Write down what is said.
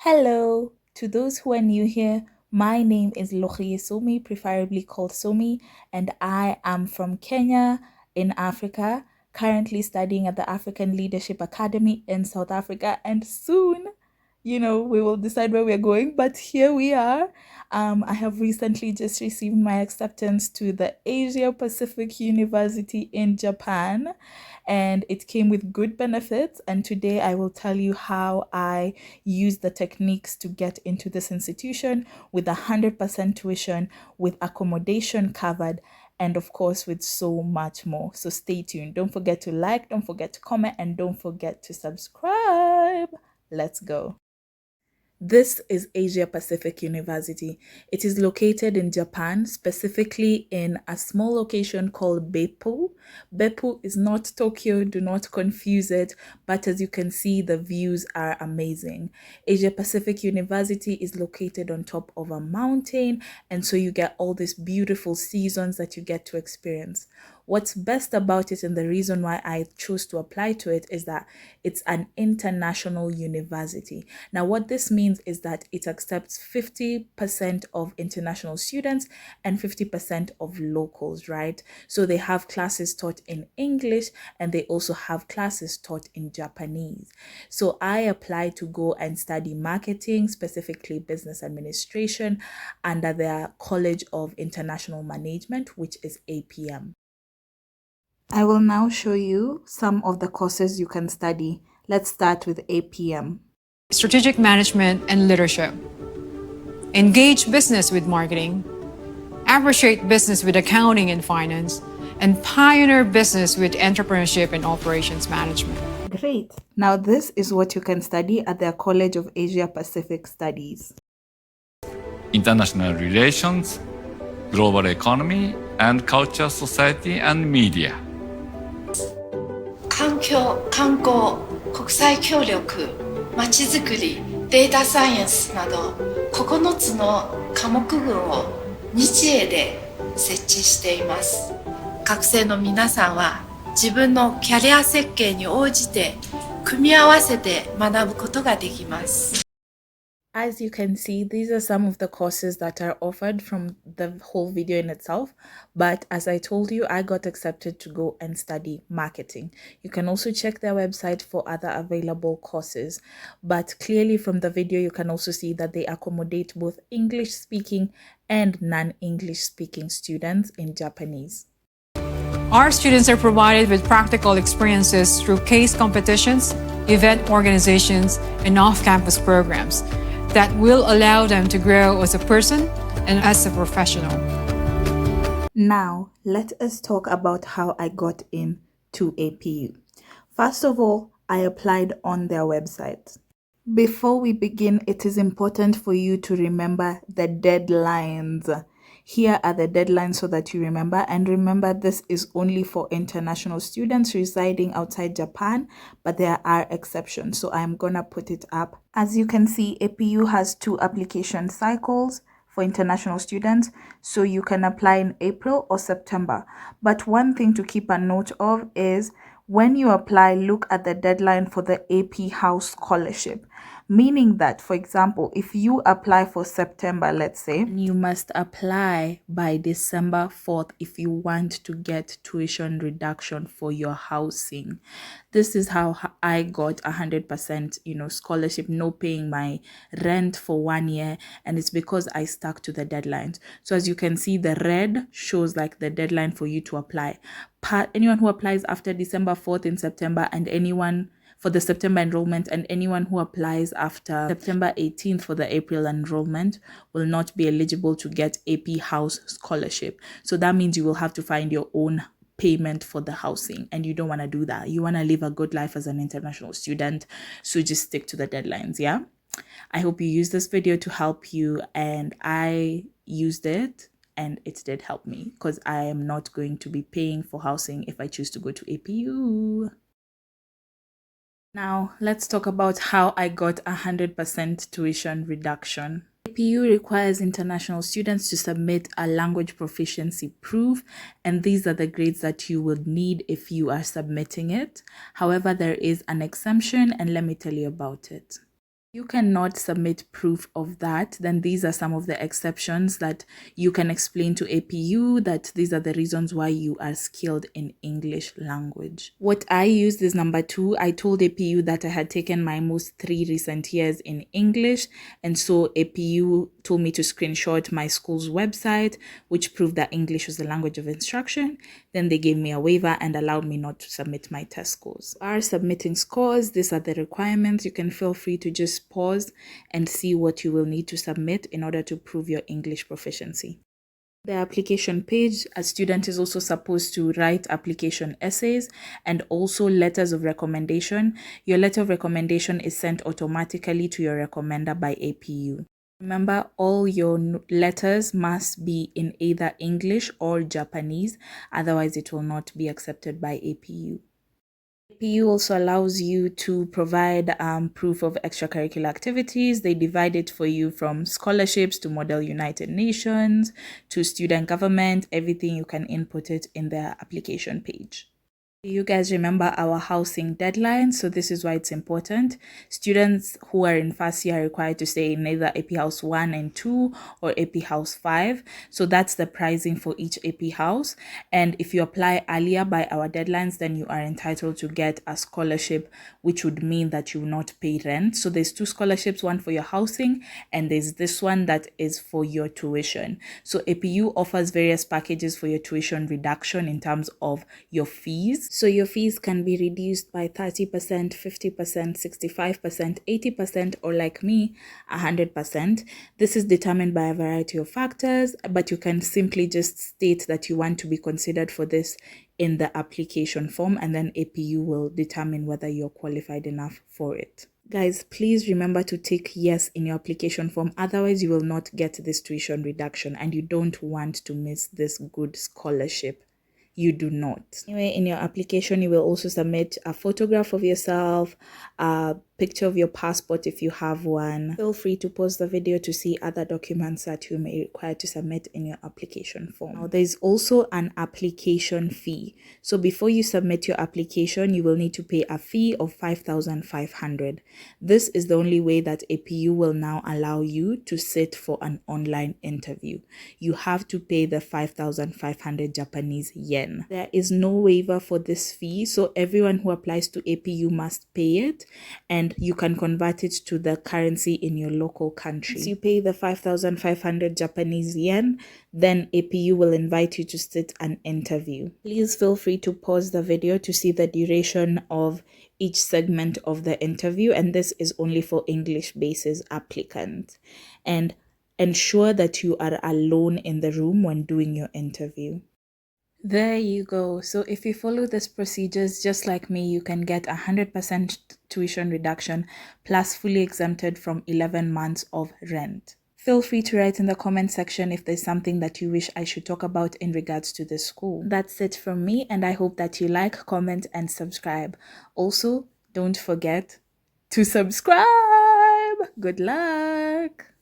Hello, to those who are new here, my name is Lochie Somi, preferably called Somi, and I am from Kenya in Africa, currently studying at the African Leadership Academy in South Africa, and soon, we will decide where we're going, but here we are. I have recently just received my acceptance to the Asia Pacific University in Japan, and it came with good benefits. And today I will tell you how I use the techniques to get into this institution with 100% tuition, with accommodation covered, and of course with so much more. So stay tuned. Don't forget to like, don't forget to comment, and don't forget to subscribe. Let's go. This is Asia Pacific University. It is located in Japan, specifically in a small location called Beppu. Beppu is not Tokyo, do not confuse it, but as you can see, the views are amazing. Asia Pacific University is located on top of a mountain, and so you get all these beautiful seasons that you get to experience. What's best about it and the reason why I chose to apply to it is that it's an international university. Now, what this means is that it accepts 50% of international students and 50% of locals, right? So they have classes taught in English and they also have classes taught in Japanese. So I applied to go and study marketing, specifically business administration, under their College of International Management, which is APM. I will now show you some of the courses you can study. Let's start with APM. Strategic management and leadership. Engage business with marketing. Appreciate business with accounting and finance. And pioneer business with entrepreneurship and operations management. Great. Now this is what you can study at their College of Asia Pacific Studies. International relations, global economy, and culture, society, and media. 環境、観光、国際協力、まちづくり、データサイエンスなど9つの科目群を日英で設置しています。学生の皆さんは自分のキャリア設計に応じて組み合わせて学ぶことができます。As you can see, these are some of the courses that are offered from the whole video in itself. But as I told you, I got accepted to go and study marketing. You can also check their website for other available courses. But clearly from the video, you can also see that they accommodate both English speaking and non-English speaking students in Japanese. Our students are provided with practical experiences through case competitions, event organizations, and off-campus programs that will allow them to grow as a person and as a professional. Now, let us talk about how I got into APU. First of all, I applied on their website. Before we begin, it is important for you to remember the deadlines. Here are the deadlines so that you remember. And remember, this is only for international students residing outside Japan, but there are exceptions. So I'm going to put it up. As you can see, APU has 2 application cycles for international students. So you can apply in April or September. But one thing to keep a note of is when you apply, look at the deadline for the AP House Scholarship. Meaning that, for example, if you apply for September, let's say, you must apply by December 4th if you want to get tuition reduction for your housing. This is how I got 100%, scholarship, no paying my rent for 1 year. And it's because I stuck to the deadlines. So as you can see, the red shows like the deadline for you to apply. Anyone who applies after December 4th in September, and anyone for the September enrollment, and anyone who applies after September 18th for the April enrollment will not be eligible to get AP House Scholarship. So that means you will have to find your own payment for the housing, and you don't want to do that. You want to live a good life as an international student, so just stick to the deadlines. Yeah, I hope you use this video to help you, and I used it and it did help me because I am not going to be paying for housing if I choose to go to APU. Now, let's talk about how I got 100% tuition reduction. APU requires international students to submit a language proficiency proof, and these are the grades that you would need if you are submitting it. However, there is an exemption, and let me tell you about it. You cannot submit proof of that, then these are some of the exceptions that you can explain to APU, that these are the reasons why you are skilled in English language. What I used is number 2. I told APU that I had taken my most 3 recent years in English, and so APU told me to screenshot my school's website, which proved that English was the language of instruction. Then they gave me a waiver and allowed me not to submit my test scores. Are submitting scores, these are the requirements. You can feel free to just pause and see what you will need to submit in order to prove your English proficiency. The application page, a student is also supposed to write application essays and also letters of recommendation. Your letter of recommendation is sent automatically to your recommender by APU. Remember, all your letters must be in either English or Japanese, otherwise it will not be accepted by APU. APU also allows you to provide proof of extracurricular activities. They divide it for you from scholarships to Model United Nations to student government. Everything, you can input it in the application page. You guys remember our housing deadline, so this is why it's important. Students who are in first year are required to stay in either AP House 1 and 2 or AP House 5. So that's the pricing for each AP house. And if you apply earlier by our deadlines, then you are entitled to get a scholarship, which would mean that you will not pay rent. So there's 2 scholarships, one for your housing and there's this one that is for your tuition. So APU offers various packages for your tuition reduction in terms of your fees. So your fees can be reduced by 30%, 50%, 65%, 80%, or like me, 100%. This is determined by a variety of factors, but you can simply just state that you want to be considered for this in the application form, and then APU will determine whether you're qualified enough for it. Guys, please remember to tick yes in your application form, otherwise you will not get this tuition reduction and you don't want to miss this good scholarship. You do not. Anyway, in your application, you will also submit a photograph of yourself, a picture of your passport if you have one. Feel free to pause the video to see other documents that you may require to submit in your application form. Now, there's also an application fee. So before you submit your application, you will need to pay a fee of 5,500. This is the only way that APU will now allow you to sit for an online interview. You have to pay the 5,500 Japanese yen. There is no waiver for this fee, so everyone who applies to APU must pay it, and you can convert it to the currency in your local country. Once you pay the 5,500 Japanese yen, then APU will invite you to sit an interview. Please feel free to pause the video to see the duration of each segment of the interview, and this is only for English basis applicants. And ensure that you are alone in the room when doing your interview. There you go. So if you follow these procedures just like me, you can get 100% tuition reduction plus fully exempted from 11 months of rent. Feel free to write in the comment section if there's something that you wish I should talk about in regards to this school. That's it from me, and I hope that you like, comment, and subscribe. Also, don't forget to subscribe. Good luck.